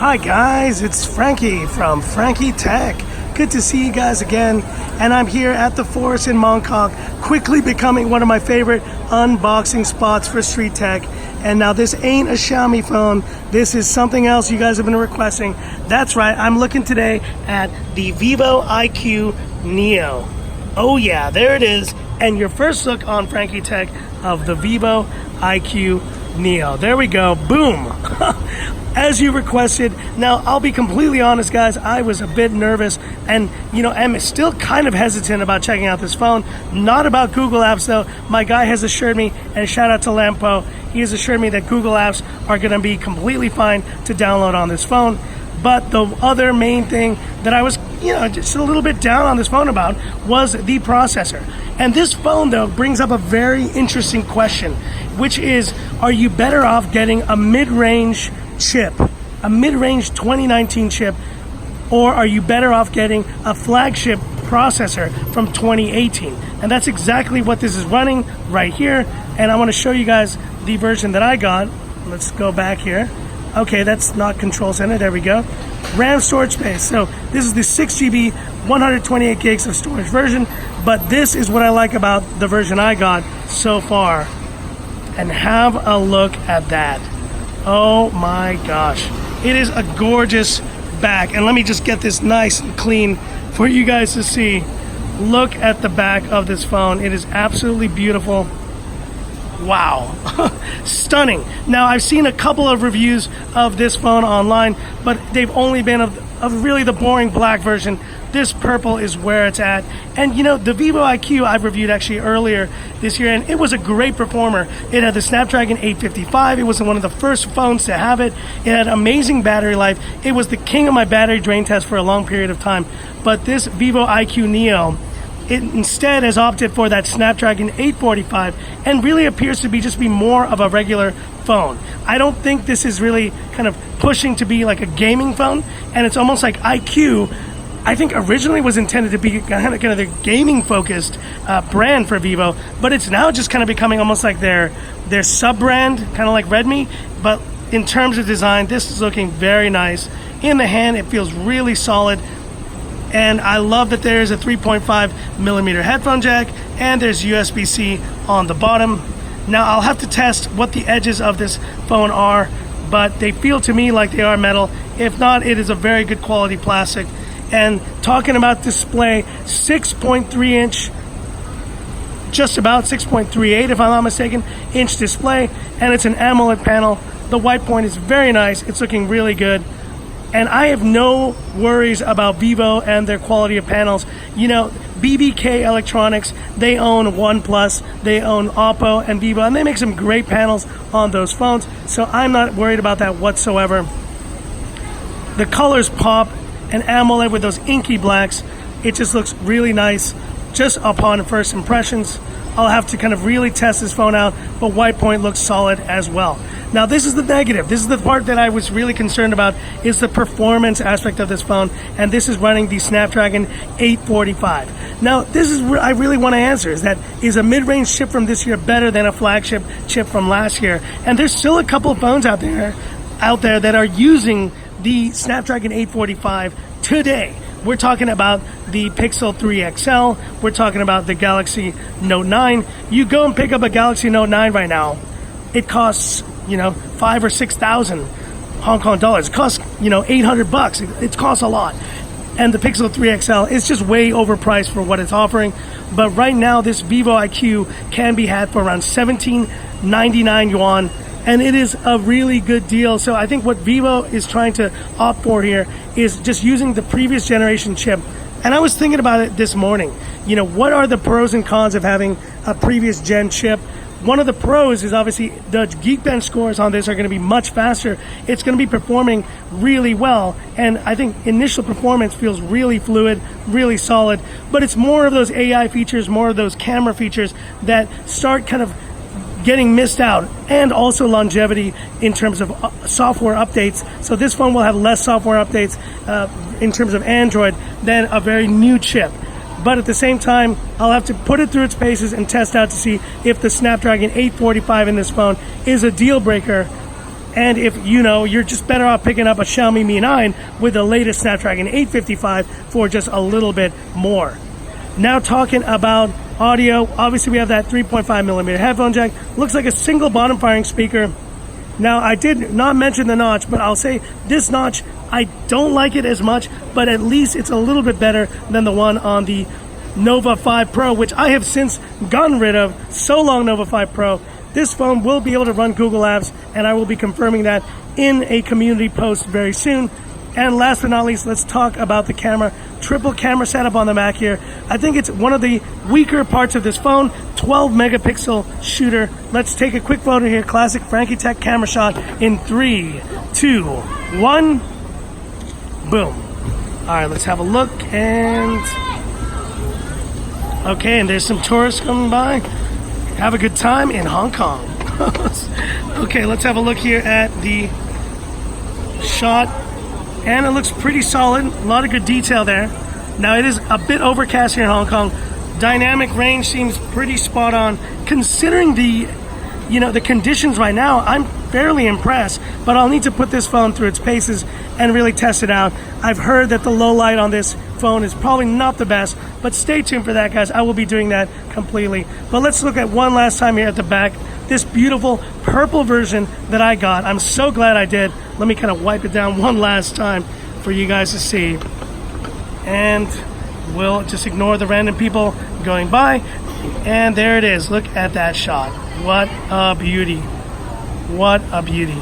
Hi guys, it's Frankie from Frankie Tech. Good to see you guys again, and I'm here at the Forest in Mongkok, quickly becoming one of my favorite unboxing spots for street tech. And now this ain't a Xiaomi phone, this is something else you guys have been requesting. That's right, I'm looking today at the Vivo IQOO Neo. Oh yeah, there it is, and your first look on Frankie Tech of the Vivo IQOO Neo. There we go, boom. As you requested. Now, I'll be completely honest, guys, I was a bit nervous and, I'm still kind of hesitant about checking out this phone. Not about Google Apps, though. My guy has assured me, and shout out to Lampo, he has assured me that Google Apps are going to be completely fine to download on this phone. But the other main thing that I was, just a little bit down on this phone about was the processor. And this phone, though, brings up a very interesting question, which is, are you better off getting a mid-range chip, a mid-range 2019 chip, or are you better off getting a flagship processor from 2018? And that's exactly what this is running right here. And I want to show you guys the version that I got. Let's go back here. Okay, that's not control center. There we go. RAM storage space. So this is the 6GB, 128 gigs of storage version. But this is what I like about the version I got so far. And have a look at that. Oh my gosh, it is a gorgeous back. And let me just get this nice and clean for you guys to see. Look at the back of this phone. It is absolutely beautiful. Wow. Stunning. Now, I've seen a couple of reviews of this phone online, but they've only been of really the boring black version. This purple is where it's at. And the Vivo IQOO I've reviewed actually earlier this year, and it was a great performer. It had the Snapdragon 855. It was one of the first phones to have it. It had amazing battery life. It was the king of my battery drain test for a long period of time. But this Vivo IQOO Neo, it instead has opted for that Snapdragon 845 and really appears to be more of a regular phone. I don't think this is really kind of pushing to be like a gaming phone, and it's almost like IQOO, I think originally was intended to be kind of the gaming focused brand for Vivo, but it's now just kind of becoming almost like their sub-brand, kind of like Redmi. But in terms of design, this is looking very nice. In the hand, it feels really solid. And I love that there's a 3.5 millimeter headphone jack, and there's USB-C on the bottom. Now, I'll have to test what the edges of this phone are, but they feel to me like they are metal. If not, it is a very good quality plastic. And talking about display, 6.3 inch, just about 6.38 if I'm not mistaken, inch display, and it's an AMOLED panel. The white point is very nice. It's looking really good. And I have no worries about Vivo and their quality of panels. BBK Electronics, they own OnePlus, they own Oppo and Vivo, and they make some great panels on those phones. So I'm not worried about that whatsoever. The colors pop, and AMOLED with those inky blacks, it just looks really nice just upon first impressions. I'll have to kind of really test this phone out, but white point looks solid as well. Now, this is the negative. This is the part that I was really concerned about, is the performance aspect of this phone, and this is running the Snapdragon 845. Now, this is what I really want to answer, is a mid-range chip from this year better than a flagship chip from last year? And there's still a couple of phones out there that are using the Snapdragon 845 today. We're talking about the Pixel 3 XL. We're talking about the Galaxy Note 9. You go and pick up a Galaxy Note 9 right now, it costs, 5,000 or 6,000 Hong Kong dollars. It costs, $800. It costs a lot. And the Pixel 3 XL is just way overpriced for what it's offering. But right now, this Vivo IQOO can be had for around 1799 yuan. And it is a really good deal. So I think what Vivo is trying to opt for here is just using the previous generation chip. And I was thinking about it this morning. What are the pros and cons of having a previous gen chip? One of the pros is obviously the Geekbench scores on this are going to be much faster. It's going to be performing really well. And I think initial performance feels really fluid, really solid. But it's more of those AI features, more of those camera features that start kind of getting missed out, and also longevity in terms of software updates. So this phone will have less software updates in terms of Android than a very new chip. But at the same time, I'll have to put it through its paces and test out to see if the Snapdragon 845 in this phone is a deal breaker And if you're just better off picking up a Xiaomi Mi 9 with the latest Snapdragon 855 for just a little bit more. Now talking about audio, obviously we have that 3.5mm headphone jack. Looks like a single bottom firing speaker. Now I did not mention the notch, but I'll say this notch, I don't like it as much, but at least it's a little bit better than the one on the Nova 5 Pro, which I have since gotten rid of. So long, Nova 5 Pro. This phone will be able to run Google Apps, and I will be confirming that in a community post very soon. And last but not least, let's talk about the camera. Triple camera setup on the Mac here. I think it's one of the weaker parts of this phone. 12 megapixel shooter. Let's take a quick photo here. Classic Frankie Tech camera shot in 3, 2, 1. Boom. All right, let's have a look. And okay, and there's some tourists coming by. Have a good time in Hong Kong. Okay, let's have a look here at the shot. And it looks pretty solid. A lot of good detail there. Now it is a bit overcast here in Hong Kong. Dynamic range seems pretty spot on. Considering the conditions right now, I'm fairly impressed, but I'll need to put this phone through its paces and really test it out. I've heard that the low light on this phone is probably not the best, but stay tuned for that, guys. I will be doing that completely. But let's look at one last time here at the back. This beautiful purple version that I got. I'm so glad I did. Let me kind of wipe it down one last time for you guys to see. And we'll just ignore the random people going by. And there it is. Look at that shot. What a beauty. What a beauty.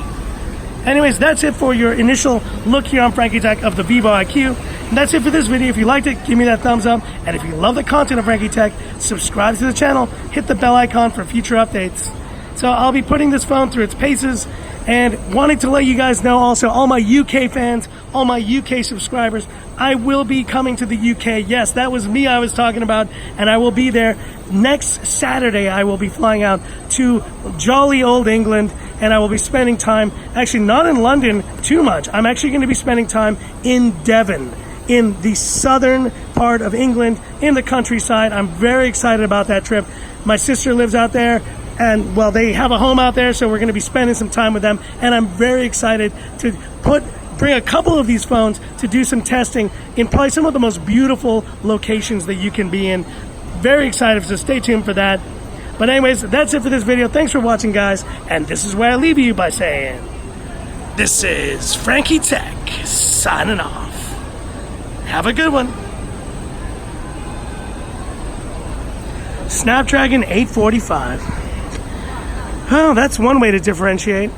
Anyways, that's it for your initial look here on Frankie Tech of the Vivo IQOO. And that's it for this video. If you liked it, give me that thumbs up. And if you love the content of Frankie Tech, subscribe to the channel. Hit the bell icon for future updates. So I'll be putting this phone through its paces and wanting to let you guys know also, all my UK fans, all my UK subscribers, I will be coming to the UK. Yes, that was me I was talking about, and I will be there next Saturday. I will be flying out to jolly old England, and I will be spending time, actually not in London too much. I'm actually going to be spending time in Devon, in the southern part of England, in the countryside. I'm very excited about that trip. My sister lives out there. And, well, they have a home out there, so we're going to be spending some time with them. And I'm very excited to bring a couple of these phones to do some testing in probably some of the most beautiful locations that you can be in. Very excited, so stay tuned for that. But anyways, that's it for this video. Thanks for watching, guys. And this is where I leave you by saying, this is Frankie Tech signing off. Have a good one. Snapdragon 845. Oh, that's one way to differentiate.